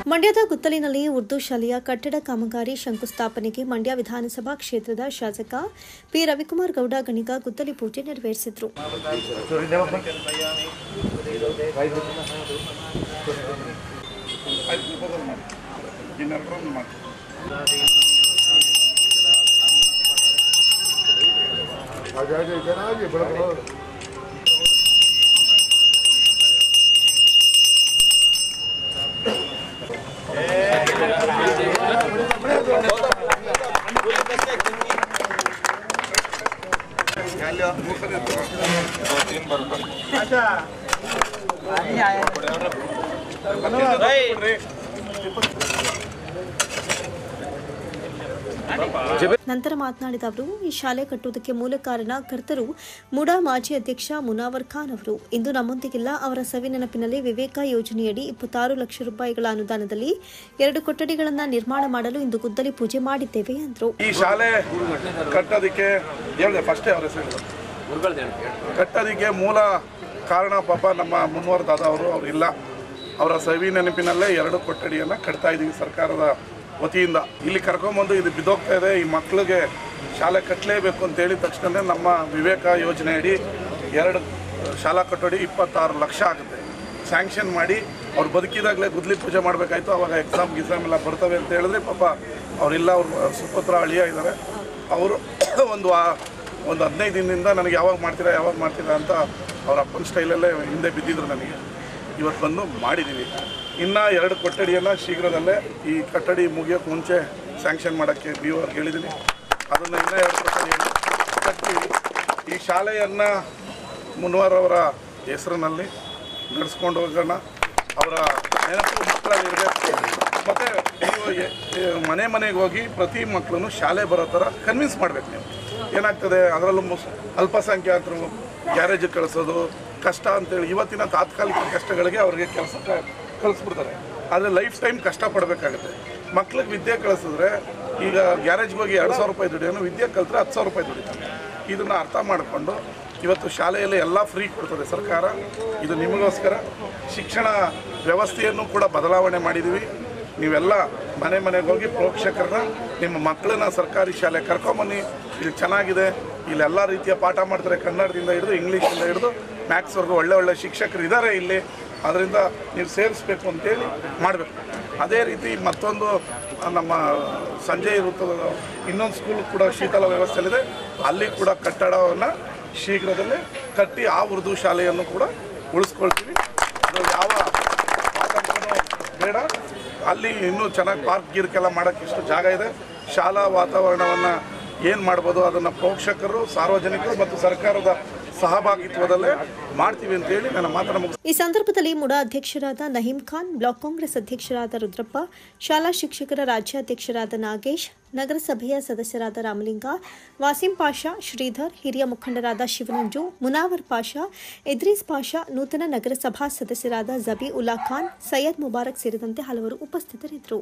ಮಂಡ್ಯದ ಗುತ್ತಲಿನಲ್ಲಿ ಉರ್ದು ಶಾಲೆಯ ಕಟ್ಟಡ ಕಾಮಗಾರಿ ಶಂಕುಸ್ಥಾಪನೆಗೆ ಮಂಡ್ಯ ವಿಧಾನಸಭಾ ಕ್ಷೇತ್ರದ ಶಾಸಕ ಪಿ ರವಿಕುಮಾರ್ ಗೌಡ ಗಣಿಗ ಗುದ್ದಲಿ ಪೂಜೆ ನೆರವೇರಿಸಿದರು. ನಂತರ ಮಾತನಾಡಿದ ಅವರು, ಈ ಶಾಲೆ ಕಟ್ಟುವುದಕ್ಕೆ ಮೂಲ ಕಾರಣ ಕರ್ತರು ಮುಡಾ ಮಾಜಿ ಅಧ್ಯಕ್ಷ ಮುನಾವರ್ ಖಾನ್ ಅವರು. ಇಂದು ನಮ್ಮೊಂದಿಗಿಲ್ಲ. ಅವರ ಸವಿ ನೆನಪಿನಲ್ಲಿ ವಿವೇಕ ಯೋಜನೆಯಡಿ 26 ಲಕ್ಷ ರೂಪಾಯಿಗಳ ಅನುದಾನದಲ್ಲಿ 2 ಕೊಠಡಿಗಳನ್ನು ನಿರ್ಮಾಣ ಮಾಡಲು ಇಂದು ಗುದ್ದಲಿ ಪೂಜೆ ಮಾಡಿದ್ದೇವೆ ಎಂದರು. ಈ ಶಾಲೆ ಕಟ್ಟೋದಕ್ಕೆ ಮೂಲ ಕಾರಣ ಪಾಪ ನಮ್ಮ ಮುನ್ವರ್ ದಾದಾ ಅವರು ಇಲ್ಲ. ಅವರ ಸವಿ ನೆನಪಿನಲ್ಲೇ 2 ಕೊಠಡಿಯನ್ನು ಕಟ್ತಾ ಇದ್ದೀವಿ ಸರ್ಕಾರದ ವತಿಯಿಂದ. ಇಲ್ಲಿ ಕರ್ಕೊಂಬಂದು ಇದು ಬಿದ್ದೋಗ್ತಾ ಇದೆ, ಈ ಮಕ್ಕಳಿಗೆ ಶಾಲೆ ಕಟ್ಟಲೇಬೇಕು ಅಂತ ಹೇಳಿದ ತಕ್ಷಣ ನಮ್ಮ ವಿವೇಕ ಯೋಜನೆಯಡಿ 2 ಶಾಲಾ ಕೊಠಡಿ 26 ಲಕ್ಷ ಆಗುತ್ತೆ ಸ್ಯಾಂಕ್ಷನ್ ಮಾಡಿ ಅವ್ರು ಬದುಕಿದಾಗಲೇ ಗುದ್ದಲಿ ಪೂಜೆ ಮಾಡಬೇಕಾಯ್ತು. ಅವಾಗ ಎಕ್ಸಾಮ್ ಎಲ್ಲ ಬರ್ತವೆ ಅಂತ ಹೇಳಿದ್ರೆ ಪಾಪ ಅವರಿಲ್ಲ. ಅವ್ರು ಸುಪುತ್ರ ಅಳಿಯ ಇದ್ದಾರೆ. ಅವರು ಒಂದು 15 ದಿನದಿಂದ ನನಗೆ ಯಾವಾಗ ಮಾಡ್ತೀರಾ ಅಂತ ಅವ್ರ ಅಪ್ಪನ ಸ್ಟೈಲಲ್ಲೇ ಹಿಂದೆ ಬಿದ್ದಿದ್ರು. ನನಗೆ ಇವತ್ತು ಬಂದು ಮಾಡಿದ್ದೀವಿ. ಇನ್ನು 2 ಕೊಠಡಿಯನ್ನು ಶೀಘ್ರದಲ್ಲೇ ಈ ಕಟ್ಟಡಿ ಮುಗಿಯೋಕ್ಕೆ ಮುಂಚೆ ಸ್ಯಾಂಕ್ಷನ್ ಮಾಡೋಕ್ಕೆ ಬಿ ಅವ್ರಿಗೆ ಹೇಳಿದ್ದೀನಿ. ಅದನ್ನು ಇನ್ನೂ 2 ಕೊಠಡಿಯನ್ನು ಕಟ್ಟಿ ಈ ಶಾಲೆಯನ್ನು ಮುನ್ವರ್ ಅವರ ಹೆಸರಿನಲ್ಲಿ ನಡೆಸ್ಕೊಂಡು ಹೋಗೋಣ. ಅವರ ನೆನಪು ಮಕ್ಕಳಲ್ಲಿ ಇರಬೇಕು. ಮತ್ತು ನೀವು ಮನೆಗೆ ಹೋಗಿ ಪ್ರತಿ ಮಕ್ಕಳನ್ನು ಶಾಲೆ ಬರೋ ಥರ ಕನ್ವಿನ್ಸ್ ಮಾಡಬೇಕು. ನೀವು ಏನಾಗ್ತದೆ, ಅದರಲ್ಲೂ ಅಲ್ಪಸಂಖ್ಯಾತರು ಗ್ಯಾರೇಜಿಗೆ ಕಳಿಸೋದು ಕಷ್ಟ ಅಂತೇಳಿ ಇವತ್ತಿನ ತಾತ್ಕಾಲಿಕ ಕಷ್ಟಗಳಿಗೆ ಅವ್ರಿಗೆ ಕೆಲಸಕ್ಕೆ ಕಳಿಸ್ಬಿಡ್ತಾರೆ. ಆದರೆ ಲೈಫ್ ಟೈಮ್ ಕಷ್ಟಪಡಬೇಕಾಗುತ್ತೆ. ಮಕ್ಳಿಗೆ ವಿದ್ಯೆ ಕಳಿಸಿದ್ರೆ ಈಗ ಗ್ಯಾರೇಜ್ಗೆ ಹೋಗಿ 2,000 ರೂಪಾಯಿ ದುಡಿಯೋನು ವಿದ್ಯೆ ಕಲಿತ್ರೆ 10,000 ರೂಪಾಯಿ ದುಡಿತಾರೆ. ಇದನ್ನು ಅರ್ಥ ಮಾಡಿಕೊಂಡು ಇವತ್ತು ಶಾಲೆಯಲ್ಲಿ ಎಲ್ಲ ಫ್ರೀ ಕೊಡ್ತದೆ ಸರ್ಕಾರ. ಇದು ನಿಮಗೋಸ್ಕರ. ಶಿಕ್ಷಣ ವ್ಯವಸ್ಥೆಯನ್ನು ಕೂಡ ಬದಲಾವಣೆ ಮಾಡಿದ್ದೀವಿ. ನೀವೆಲ್ಲ ಮನೆಗೆ ಹೋಗಿ ಪ್ರೋಕ್ಷಕರನ್ನ ನಿಮ್ಮ ಮಕ್ಕಳನ್ನ ಸರ್ಕಾರಿ ಶಾಲೆ ಕರ್ಕೊಂಬನ್ನಿ. ಇದು ಚೆನ್ನಾಗಿದೆ, ಇಲ್ಲೆಲ್ಲ ರೀತಿಯ ಪಾಠ ಮಾಡ್ತಾರೆ. ಕನ್ನಡದಿಂದ ಹಿಡಿದು ಇಂಗ್ಲೀಷಿಂದ ಹಿಡಿದು ಮ್ಯಾಥ್ಸ್ವರೆಗೂ ಒಳ್ಳೆ ಶಿಕ್ಷಕರು ಇದ್ದಾರೆ ಇಲ್ಲಿ. ಅದರಿಂದ ನೀವು ಸೇರಿಸ್ಬೇಕು ಅಂತೇಳಿ ಮಾಡಬೇಕು. ಅದೇ ರೀತಿ ಮತ್ತೊಂದು ನಮ್ಮ ಸಂಜೆ ವೃತ್ತದ ಇನ್ನೊಂದು ಸ್ಕೂಲ್ ಕೂಡ ಶೀತಲ ವ್ಯವಸ್ಥೆಯಲ್ಲಿದೆ. ಅಲ್ಲಿ ಕೂಡ ಕಟ್ಟಡವನ್ನು ಶೀಘ್ರದಲ್ಲೇ ಕಟ್ಟಿ ಆ ಉರ್ದು ಶಾಲೆಯನ್ನು ಕೂಡ ಉಳಿಸ್ಕೊಳ್ತೀವಿ. ಅದು ಯಾವ ಆತಂಕನೂ ಬೇಡ. ಅಲ್ಲಿ ಇನ್ನೂ ಚೆನ್ನಾಗಿ ಪಾರ್ಕ್ ಗೀರ್ಕೆಲ್ಲ ಮಾಡೋಕ್ಕೆ ಇಷ್ಟು ಜಾಗ ಇದೆ. ಶಾಲಾ ವಾತಾವರಣವನ್ನು ಏನು ಮಾಡ್ಬೋದು ಅದನ್ನು ಪ್ರೋಕ್ಷಕರು, ಸಾರ್ವಜನಿಕರು ಮತ್ತು ಸರ್ಕಾರದ ಸಹಭಾಗಿತ್ವದಲ್ಲೇ ಮಾಡ್ತೀವಿ ಅಂತ ಹೇಳಿ ನನ್ನ ಮಾತನ್ನು ಮುಗಿಸ್ತೀನಿ. ಈ ಸಂದರ್ಭದಲ್ಲಿ ಮುಡಾ ಅಧ್ಯಕ್ಷರಾದ ನಹೀಂ ಖಾನ್, ಬ್ಲಾಕ್ ಕಾಂಗ್ರೆಸ್ ಅಧ್ಯಕ್ಷರಾದ ರುದ್ರಪ್ಪ, ಶಾಲಾ ಶಿಕ್ಷಕರ ರಾಜ್ಯಾಧ್ಯಕ್ಷರಾದ ನಾಗೇಶ್, ನಗರಸಭೆಯ ಸದಸ್ಯರಾದ ರಾಮಲಿಂಗ, ವಾಸಿಂ ಪಾಷಾ, ಶ್ರೀಧರ್, ಹಿರಿಯ ಮುಖಂಡರಾದ ಶಿವನಂಜು, ಮುನಾವರ್ ಪಾಷಾ, ಇದ್ರೀಸ್ ಪಾಷಾ, ನೂತನ ನಗರಸಭಾ ಸದಸ್ಯರಾದ ಜಬಿ ಉಲ್ಲಾ ಖಾನ್, ಸೈಯದ್ ಮುಬಾರಕ್ ಸೇರಿದಂತೆ ಹಲವರು ಉಪಸ್ಥಿತರಿದ್ದರು.